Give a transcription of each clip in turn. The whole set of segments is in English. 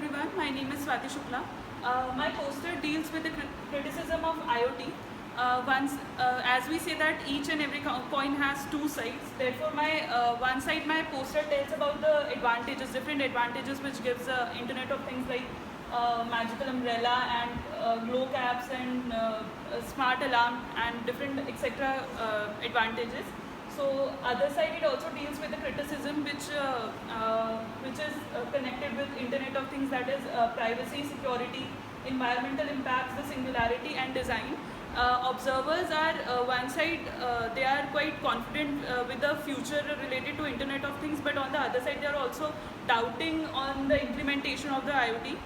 everyone. My name is Swati Shukla. My poster deals with the criticism of IoT. As we say that each and every coin has two sides, therefore my one side my poster tells about the advantages, different advantages which gives Internet of Things like magical umbrella and glow caps and smart alarm and different etc. Advantages. So other side it also deals with the criticism which is connected with Internet of Things, that is privacy, security, environmental impacts, the singularity and design. Observers are one side they are quite confident with the future related to Internet of Things, but on the other side they are also doubting on the implementation of the IoT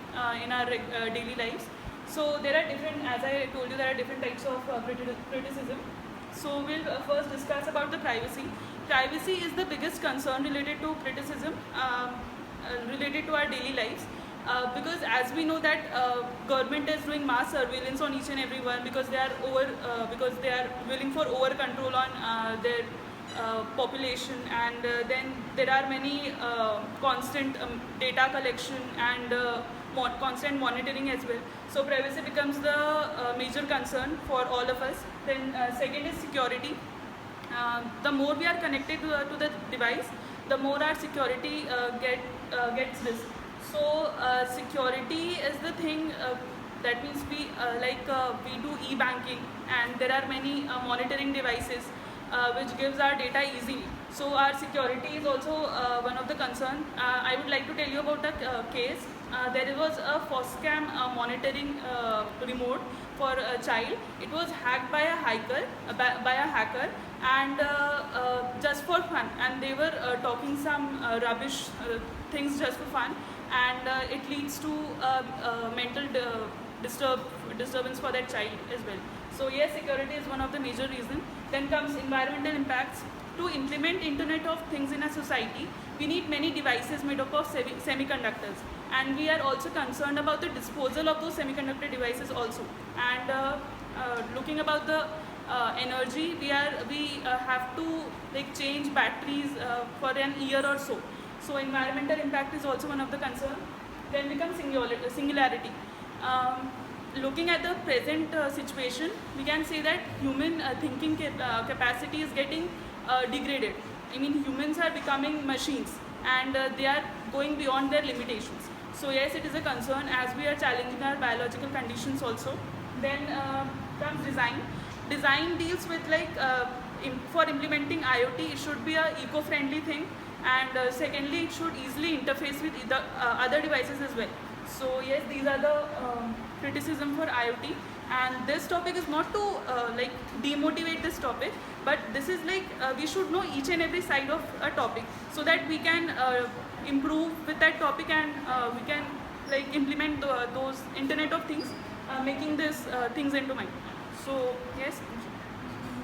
in our daily lives. So there are different, as I told you, there are different types of criticism. So we'll first discuss about the privacy. Privacy is the biggest concern related to criticism related to our daily lives. Because as we know that government is doing mass surveillance on each and every one because they are willing for over control on their population, and then there are many constant data collection and constant monitoring as well. So privacy becomes the major concern for all of us. Then second is security. The more we are connected to the device, the more our security gets risk. So security is the thing, that means we do e-banking, and there are many monitoring devices which gives our data easily. So our security is also one of the concern. I would like to tell you about a case. There was a FOSCAM monitoring remote for a child. It was hacked by a hacker, and just for fun, and they were talking some rubbish things just for fun, and it leads to mental disturbance for that child as well. So yes, security is one of the major reasons. Then comes environmental impacts. To implement Internet of Things in a society, we need many devices made up of semiconductors, and we are also concerned about the disposal of those semiconductor devices also. And looking about the energy, we have to change batteries for an year or so. So environmental impact is also one of the concern. Then becomes singularity. Looking at the present situation, we can say that human thinking capacity is getting degraded. I mean, humans are becoming machines, and they are going beyond their limitations. So yes, it is a concern as we are challenging our biological conditions also. Then comes design. Design deals with for implementing IoT, it should be a eco-friendly thing, and secondly, it should easily interface with other devices as well. So yes, these are the criticism for IoT, and this topic is not to demotivate this topic, but this is we should know each and every side of a topic so that we can improve with that topic, and we can implement those Internet of Things, making these things into mind. So yes.